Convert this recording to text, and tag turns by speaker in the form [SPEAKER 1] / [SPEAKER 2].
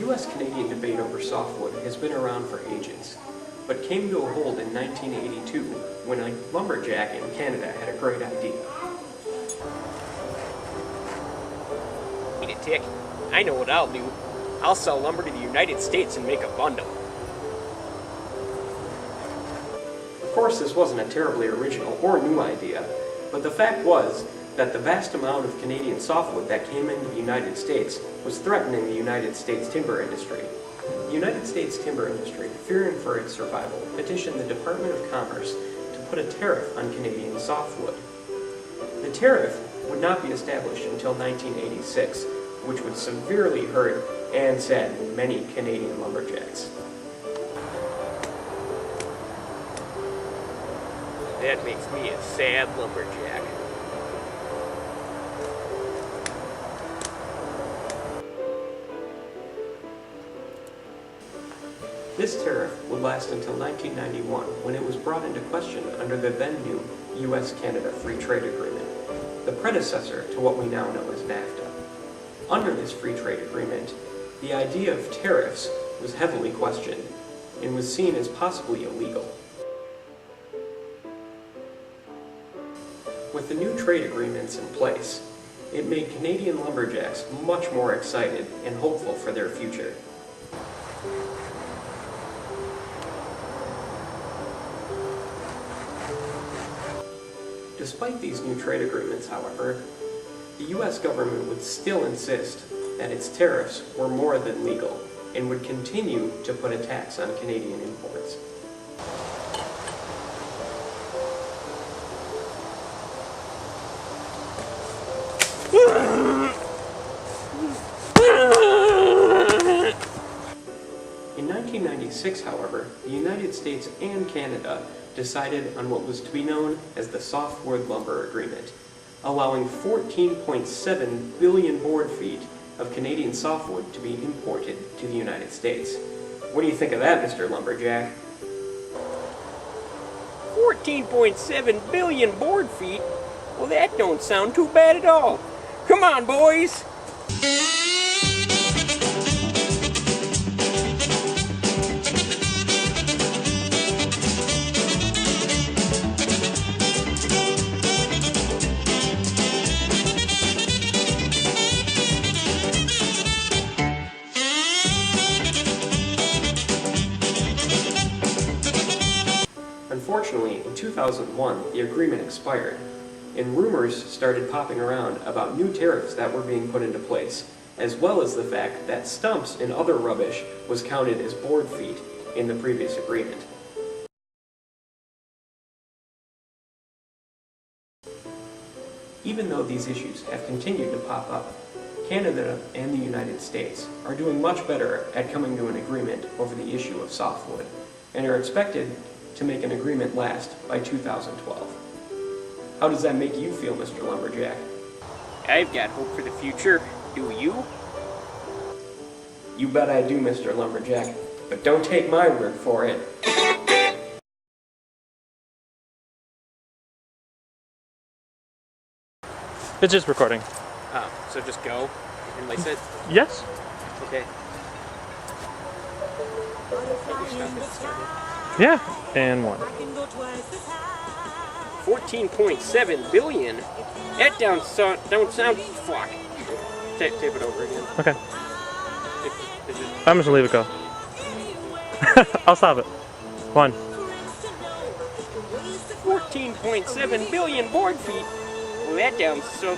[SPEAKER 1] U.S.-Canadian debate over softwood has been around for ages, but came to a halt in 1982 when a lumberjack in Canada had a great idea.
[SPEAKER 2] Wait a tick. I know what I'll do. I'll sell lumber to the United States and make a bundle.
[SPEAKER 1] Of course, this wasn't a terribly original or new idea, but the fact was that the vast amount of Canadian softwood that came into the United States was threatening the United States timber industry. The United States timber industry, fearing for its survival, petitioned the Department of Commerce to put a tariff on Canadian softwood. The tariff would not be established until 1986, which would severely hurt and sadden many Canadian lumberjacks.
[SPEAKER 2] That makes me a sad lumberjack.
[SPEAKER 1] This tariff would last until 1991, when it was brought into question under the then-new U.S.-Canada Free Trade Agreement, the predecessor to what we now know as NAFTA. Under this free trade agreement, the idea of tariffs was heavily questioned and was seen as possibly illegal. With the new trade agreements in place, it made Canadian lumberjacks much more excited and hopeful for their future. Despite these new trade agreements, however, the U.S. government would still insist that its tariffs were more than legal and would continue to put a tax on Canadian imports. In 1996, however, the United States and Canada decided on what was to be known as the Softwood Lumber Agreement, allowing 14.7 billion board feet of Canadian softwood to be imported to the United States. What do you think of that, Mr. Lumberjack?
[SPEAKER 2] 14.7 billion board feet? Well, that don't sound too bad at all. Come on, boys!
[SPEAKER 1] Unfortunately, in 2001, the agreement expired, and rumors started popping around about new tariffs that were being put into place, as well as the fact that stumps and other rubbish was counted as board feet in the previous agreement. Even though these issues have continued to pop up, Canada and the United States are doing much better at coming to an agreement over the issue of softwood, and are expected to make an agreement last by 2012. How does that make you feel, Mr. Lumberjack?
[SPEAKER 2] I've got hope for the future. Do you?
[SPEAKER 1] You bet I do, Mr. Lumberjack, but don't take my word for it.
[SPEAKER 3] It's just recording.
[SPEAKER 2] Oh, so just go and lace it?
[SPEAKER 3] Yes.
[SPEAKER 2] Okay.
[SPEAKER 3] Yeah. And one.
[SPEAKER 2] 14.7 billion? That don't sound... Fuck. Tape it over again.
[SPEAKER 3] Okay. I'm just gonna leave it go. I'll stop it. 1.
[SPEAKER 2] 14.7 billion board feet? Well, that sounds so...